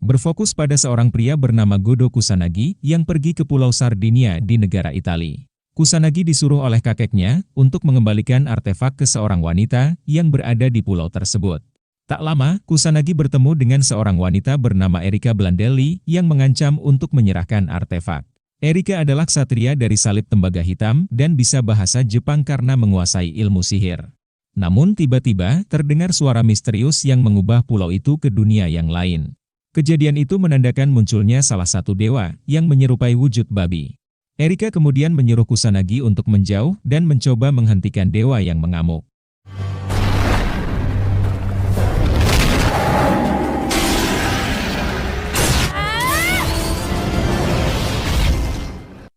Berfokus pada seorang pria bernama Godo Kusanagi yang pergi ke Pulau Sardinia di negara Italia. Kusanagi disuruh oleh kakeknya untuk mengembalikan artefak ke seorang wanita yang berada di pulau tersebut. Tak lama, Kusanagi bertemu dengan seorang wanita bernama Erika Blandelli yang mengancam untuk menyerahkan artefak. Erika adalah ksatria dari salib tembaga hitam dan bisa bahasa Jepang karena menguasai ilmu sihir. Namun tiba-tiba terdengar suara misterius yang mengubah pulau itu ke dunia yang lain. Kejadian itu menandakan munculnya salah satu dewa yang menyerupai wujud babi. Erika kemudian menyuruh Kusanagi untuk menjauh dan mencoba menghentikan dewa yang mengamuk.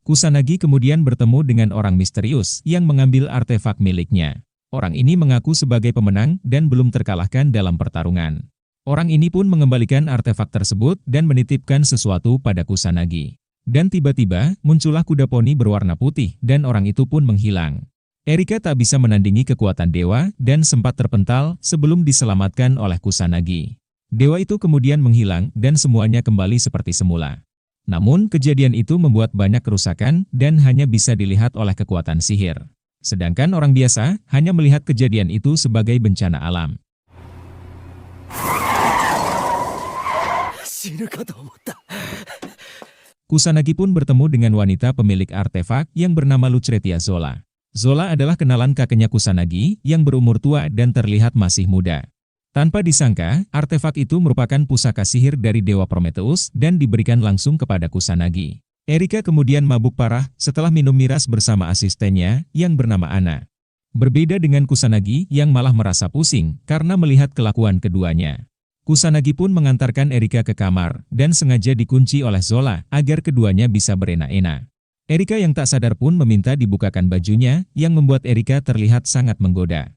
Kusanagi kemudian bertemu dengan orang misterius yang mengambil artefak miliknya. Orang ini mengaku sebagai pemenang dan belum terkalahkan dalam pertarungan. Orang ini pun mengembalikan artefak tersebut dan menitipkan sesuatu pada Kusanagi. Dan tiba-tiba, muncullah kuda poni berwarna putih dan orang itu pun menghilang. Erika tak bisa menandingi kekuatan dewa dan sempat terpental sebelum diselamatkan oleh Kusanagi. Dewa itu kemudian menghilang dan semuanya kembali seperti semula. Namun, kejadian itu membuat banyak kerusakan dan hanya bisa dilihat oleh kekuatan sihir. Sedangkan orang biasa hanya melihat kejadian itu sebagai bencana alam. Kusanagi pun bertemu dengan wanita pemilik artefak yang bernama Lucretia Zola. Zola adalah kenalan kakeknya Kusanagi yang berumur tua dan terlihat masih muda. Tanpa disangka, artefak itu merupakan pusaka sihir dari Dewa Prometheus dan diberikan langsung kepada Kusanagi. Erika kemudian mabuk parah setelah minum miras bersama asistennya yang bernama Anna. Berbeda dengan Kusanagi yang malah merasa pusing karena melihat kelakuan keduanya. Kusanagi pun mengantarkan Erika ke kamar dan sengaja dikunci oleh Zola agar keduanya bisa berenak-enak. Erika yang tak sadar pun meminta dibukakan bajunya yang membuat Erika terlihat sangat menggoda.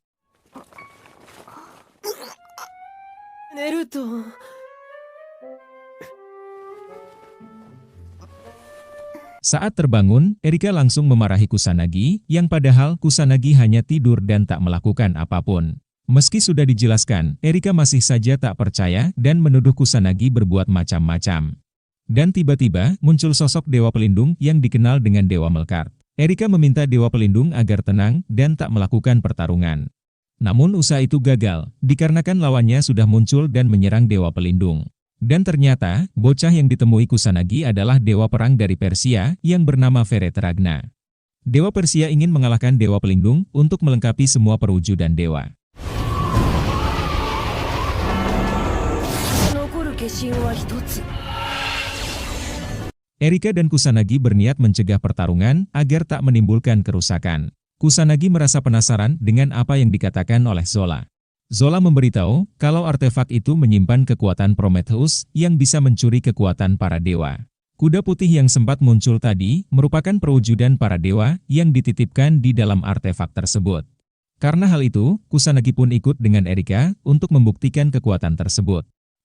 Saat terbangun, Erika langsung memarahi Kusanagi yang padahal Kusanagi hanya tidur dan tak melakukan apapun. Meski sudah dijelaskan, Erika masih saja tak percaya dan menuduh Kusanagi berbuat macam-macam. Dan tiba-tiba muncul sosok Dewa Pelindung yang dikenal dengan Dewa Melkart. Erika meminta Dewa Pelindung agar tenang dan tak melakukan pertarungan. Namun usaha itu gagal, dikarenakan lawannya sudah muncul dan menyerang Dewa Pelindung. Dan ternyata, bocah yang ditemui Kusanagi adalah Dewa Perang dari Persia yang bernama Feretragna. Dewa Persia ingin mengalahkan Dewa Pelindung untuk melengkapi semua perwujudan dewa. Erika dan Kusanagi berniat mencegah pertarungan agar tak menimbulkan kerusakan. Kusanagi merasa penasaran dengan apa yang dikatakan oleh Zola. Zola memberitahu kalau artefak itu menyimpan kekuatan Prometheus yang bisa mencuri kekuatan para dewa. Kuda putih yang sempat muncul tadi merupakan perwujudan para dewa yang dititipkan di dalam artefak tersebut. Karena hal itu, Kusanagi pun ikut dengan Erika untuk membuktikan kekuatan tersebut.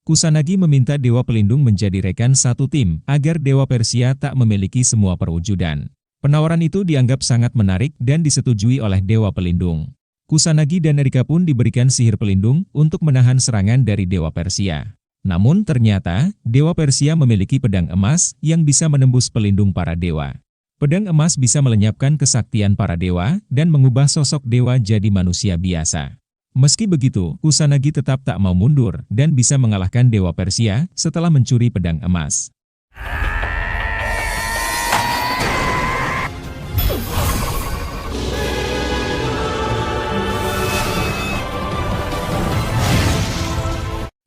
Kusanagi meminta Dewa Pelindung menjadi rekan satu tim agar Dewa Persia tak memiliki semua perwujudan. Penawaran itu dianggap sangat menarik dan disetujui oleh Dewa Pelindung. Kusanagi dan Erika pun diberikan sihir pelindung untuk menahan serangan dari Dewa Persia. Namun ternyata, Dewa Persia memiliki pedang emas yang bisa menembus pelindung para dewa. Pedang emas bisa melenyapkan kesaktian para dewa dan mengubah sosok dewa jadi manusia biasa. Meski begitu, Kusanagi tetap tak mau mundur dan bisa mengalahkan Dewa Persia setelah mencuri pedang emas.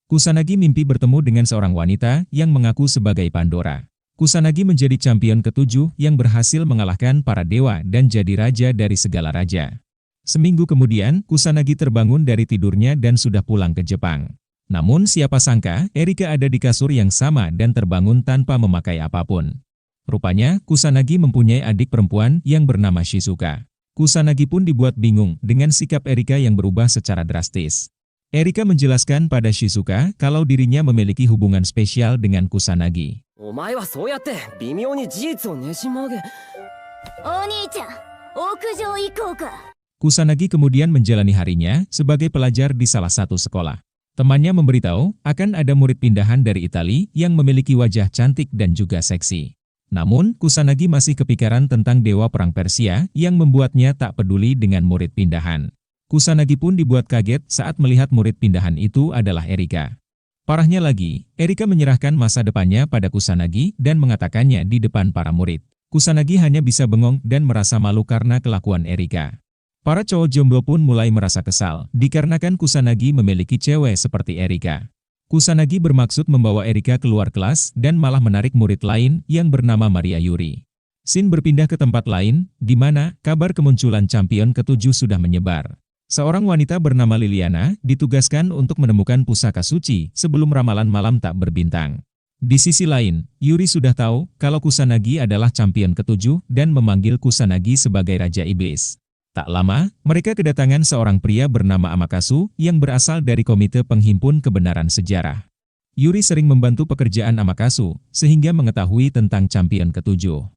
Kusanagi mimpi bertemu dengan seorang wanita yang mengaku sebagai Pandora. Kusanagi menjadi champion ke-7 yang berhasil mengalahkan para dewa dan jadi raja dari segala raja. Seminggu kemudian, Kusanagi terbangun dari tidurnya dan sudah pulang ke Jepang. Namun siapa sangka, Erika ada di kasur yang sama dan terbangun tanpa memakai apapun. Rupanya, Kusanagi mempunyai adik perempuan yang bernama Shizuka. Kusanagi pun dibuat bingung dengan sikap Erika yang berubah secara drastis. Erika menjelaskan pada Shizuka kalau dirinya memiliki hubungan spesial dengan Kusanagi. Kusanagi kemudian menjalani harinya sebagai pelajar di salah satu sekolah. Temannya memberitahu akan ada murid pindahan dari Italia yang memiliki wajah cantik dan juga seksi. Namun, Kusanagi masih kepikiran tentang dewa perang Persia yang membuatnya tak peduli dengan murid pindahan. Kusanagi pun dibuat kaget saat melihat murid pindahan itu adalah Erika. Parahnya lagi, Erika menyerahkan masa depannya pada Kusanagi dan mengatakannya di depan para murid. Kusanagi hanya bisa bengong dan merasa malu karena kelakuan Erika. Para cowok jomblo pun mulai merasa kesal, dikarenakan Kusanagi memiliki cewek seperti Erika. Kusanagi bermaksud membawa Erika keluar kelas dan malah menarik murid lain yang bernama Maria Yuri. Sin berpindah ke tempat lain, di mana kabar kemunculan champion ketujuh sudah menyebar. Seorang wanita bernama Liliana ditugaskan untuk menemukan pusaka suci sebelum ramalan malam tak berbintang. Di sisi lain, Yuri sudah tahu kalau Kusanagi adalah champion ketujuh dan memanggil Kusanagi sebagai Raja Iblis. Tak lama, mereka kedatangan seorang pria bernama Amakasu yang berasal dari Komite Penghimpun Kebenaran Sejarah. Yuri sering membantu pekerjaan Amakasu, sehingga mengetahui tentang champion ketujuh.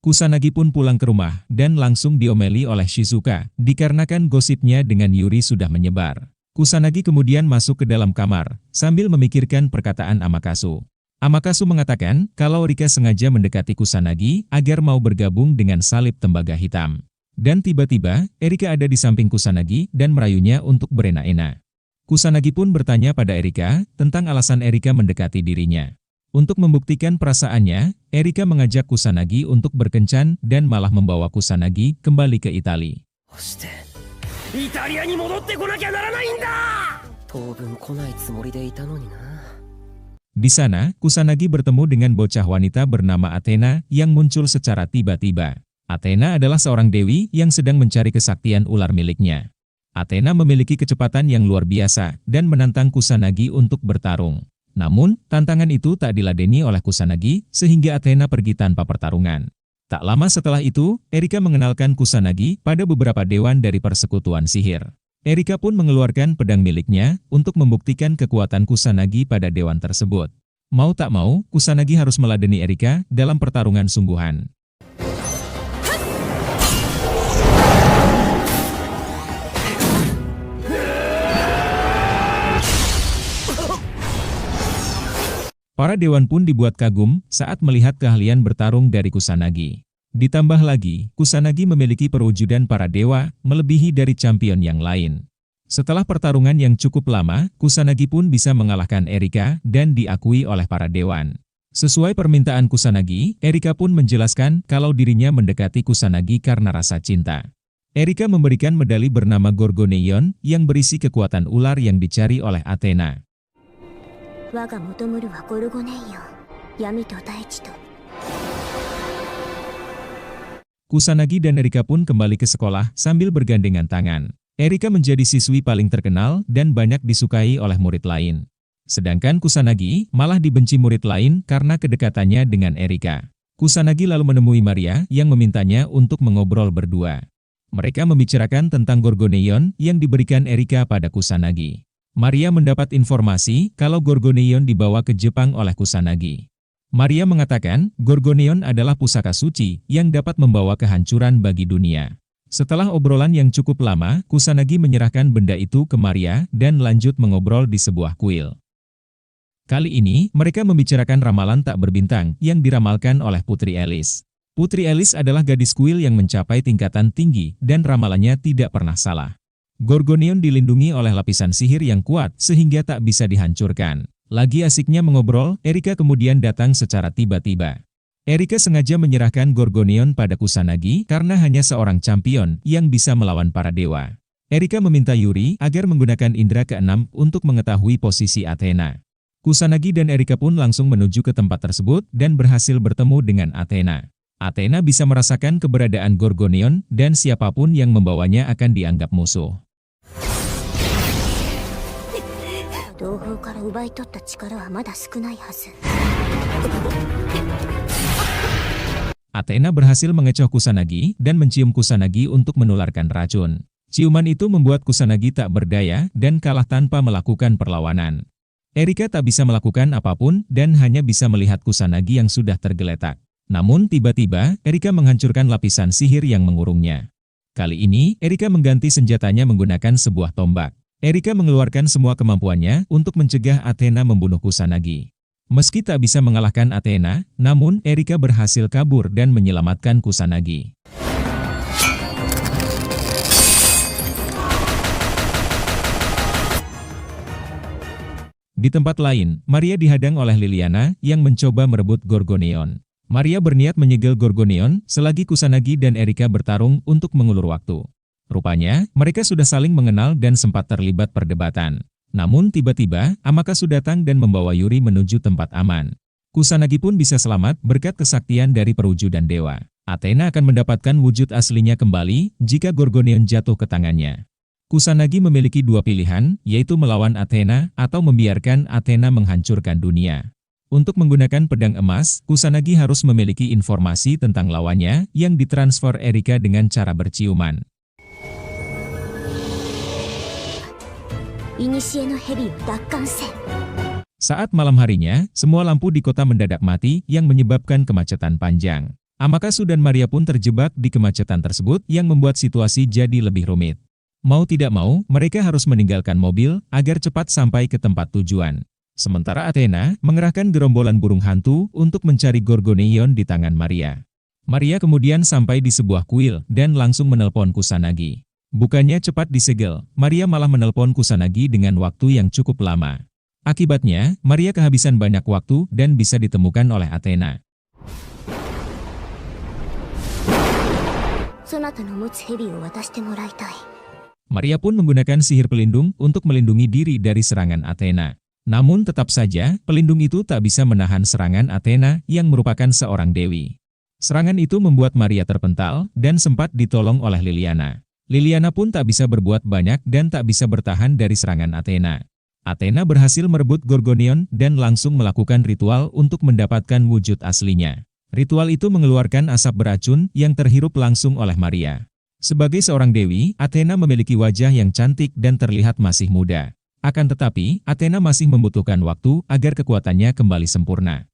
Kusanagi pun pulang ke rumah dan langsung diomeli oleh Shizuka, dikarenakan gosipnya dengan Yuri sudah menyebar. Kusanagi kemudian masuk ke dalam kamar, sambil memikirkan perkataan Amakasu. Amakasu mengatakan kalau Rika sengaja mendekati Kusanagi agar mau bergabung dengan salib tembaga hitam. Dan tiba-tiba, Erika ada di samping Kusanagi dan merayunya untuk berenak-enak. Kusanagi pun bertanya pada Erika tentang alasan Erika mendekati dirinya. Untuk membuktikan perasaannya, Erika mengajak Kusanagi untuk berkencan dan malah membawa Kusanagi kembali ke Italia. Di sana, Kusanagi bertemu dengan bocah wanita bernama Athena yang muncul secara tiba-tiba. Athena adalah seorang dewi yang sedang mencari kesaktian ular miliknya. Athena memiliki kecepatan yang luar biasa dan menantang Kusanagi untuk bertarung. Namun, tantangan itu tak diladeni oleh Kusanagi sehingga Athena pergi tanpa pertarungan. Tak lama setelah itu, Erika mengenalkan Kusanagi pada beberapa dewan dari persekutuan sihir. Erika pun mengeluarkan pedang miliknya untuk membuktikan kekuatan Kusanagi pada dewan tersebut. Mau tak mau, Kusanagi harus meladeni Erika dalam pertarungan sungguhan. Para dewan pun dibuat kagum saat melihat keahlian bertarung dari Kusanagi. Ditambah lagi, Kusanagi memiliki perwujudan para dewa, melebihi dari champion yang lain. Setelah pertarungan yang cukup lama, Kusanagi pun bisa mengalahkan Erika dan diakui oleh para dewan. Sesuai permintaan Kusanagi, Erika pun menjelaskan kalau dirinya mendekati Kusanagi karena rasa cinta. Erika memberikan medali bernama Gorgoneion yang berisi kekuatan ular yang dicari oleh Athena. Kusanagi dan Erika pun kembali ke sekolah sambil bergandengan tangan. Erika menjadi siswi paling terkenal dan banyak disukai oleh murid lain. Sedangkan Kusanagi malah dibenci murid lain karena kedekatannya dengan Erika. Kusanagi lalu menemui Maria yang memintanya untuk mengobrol berdua. Mereka membicarakan tentang Gorgoneion yang diberikan Erika pada Kusanagi. Maria mendapat informasi kalau Gorgoneion dibawa ke Jepang oleh Kusanagi. Maria mengatakan Gorgoneion adalah pusaka suci yang dapat membawa kehancuran bagi dunia. Setelah obrolan yang cukup lama, Kusanagi menyerahkan benda itu ke Maria dan lanjut mengobrol di sebuah kuil. Kali ini, mereka membicarakan ramalan tak berbintang yang diramalkan oleh Putri Alice. Putri Alice adalah gadis kuil yang mencapai tingkatan tinggi dan ramalannya tidak pernah salah. Gorgoneion dilindungi oleh lapisan sihir yang kuat sehingga tak bisa dihancurkan. Lagi asiknya mengobrol, Erika kemudian datang secara tiba-tiba. Erika sengaja menyerahkan Gorgoneion pada Kusanagi karena hanya seorang champion yang bisa melawan para dewa. Erika meminta Yuri agar menggunakan indera keenam untuk mengetahui posisi Athena. Kusanagi dan Erika pun langsung menuju ke tempat tersebut dan berhasil bertemu dengan Athena. Athena bisa merasakan keberadaan Gorgoneion dan siapapun yang membawanya akan dianggap musuh. Athena berhasil mengecoh Kusanagi dan mencium Kusanagi untuk menularkan racun. Ciuman itu membuat Kusanagi tak berdaya dan kalah tanpa melakukan perlawanan. Erika tak bisa melakukan apapun dan hanya bisa melihat Kusanagi yang sudah tergeletak. Namun tiba-tiba, Erika menghancurkan lapisan sihir yang mengurungnya. Kali ini, Erika mengganti senjatanya menggunakan sebuah tombak. Erika mengeluarkan semua kemampuannya untuk mencegah Athena membunuh Kusanagi. Meski tak bisa mengalahkan Athena, namun Erika berhasil kabur dan menyelamatkan Kusanagi. Di tempat lain, Maria dihadang oleh Liliana yang mencoba merebut Gorgoneon. Maria berniat menyegel Gorgoneon selagi Kusanagi dan Erika bertarung untuk mengulur waktu. Rupanya, mereka sudah saling mengenal dan sempat terlibat perdebatan. Namun tiba-tiba, Amakatsu datang dan membawa Yuri menuju tempat aman. Kusanagi pun bisa selamat berkat kesaktian dari perwujudan dewa. Athena akan mendapatkan wujud aslinya kembali jika Gorgoneon jatuh ke tangannya. Kusanagi memiliki dua pilihan, yaitu melawan Athena atau membiarkan Athena menghancurkan dunia. Untuk menggunakan pedang emas, Kusanagi harus memiliki informasi tentang lawannya yang ditransfer Erika dengan cara berciuman. Saat malam harinya, semua lampu di kota mendadak mati yang menyebabkan kemacetan panjang. Amakatsu dan Maria pun terjebak di kemacetan tersebut yang membuat situasi jadi lebih rumit. Mau tidak mau, mereka harus meninggalkan mobil agar cepat sampai ke tempat tujuan. Sementara Athena mengerahkan gerombolan burung hantu untuk mencari Gorgoneon di tangan Maria. Maria kemudian sampai di sebuah kuil dan langsung menelpon Kusanagi. Bukannya cepat disegel, Maria malah menelpon Kusanagi dengan waktu yang cukup lama. Akibatnya, Maria kehabisan banyak waktu dan bisa ditemukan oleh Athena. Maria pun menggunakan sihir pelindung untuk melindungi diri dari serangan Athena. Namun tetap saja, pelindung itu tak bisa menahan serangan Athena yang merupakan seorang dewi. Serangan itu membuat Maria terpental dan sempat ditolong oleh Liliana. Liliana pun tak bisa berbuat banyak dan tak bisa bertahan dari serangan Athena. Athena berhasil merebut Gorgoneon dan langsung melakukan ritual untuk mendapatkan wujud aslinya. Ritual itu mengeluarkan asap beracun yang terhirup langsung oleh Maria. Sebagai seorang dewi, Athena memiliki wajah yang cantik dan terlihat masih muda. Akan tetapi, Athena masih membutuhkan waktu agar kekuatannya kembali sempurna.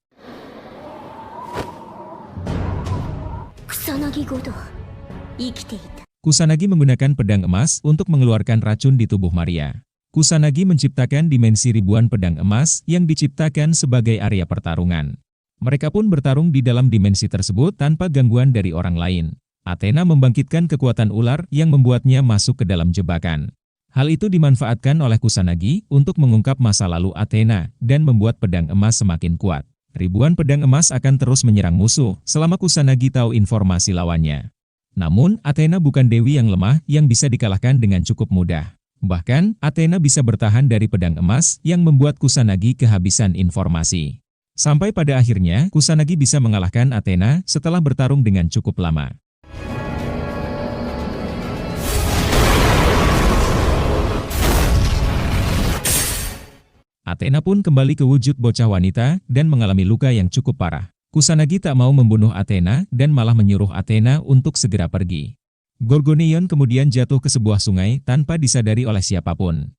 Kusanagi menggunakan pedang emas untuk mengeluarkan racun di tubuh Maria. Kusanagi menciptakan dimensi ribuan pedang emas yang diciptakan sebagai area pertarungan. Mereka pun bertarung di dalam dimensi tersebut tanpa gangguan dari orang lain. Athena membangkitkan kekuatan ular yang membuatnya masuk ke dalam jebakan. Hal itu dimanfaatkan oleh Kusanagi untuk mengungkap masa lalu Athena dan membuat pedang emas semakin kuat. Ribuan pedang emas akan terus menyerang musuh selama Kusanagi tahu informasi lawannya. Namun, Athena bukan dewi yang lemah yang bisa dikalahkan dengan cukup mudah. Bahkan, Athena bisa bertahan dari pedang emas yang membuat Kusanagi kehabisan informasi. Sampai pada akhirnya, Kusanagi bisa mengalahkan Athena setelah bertarung dengan cukup lama. Athena pun kembali ke wujud bocah wanita dan mengalami luka yang cukup parah. Kusanagi tak mau membunuh Athena dan malah menyuruh Athena untuk segera pergi. Gorgoneon kemudian jatuh ke sebuah sungai tanpa disadari oleh siapapun.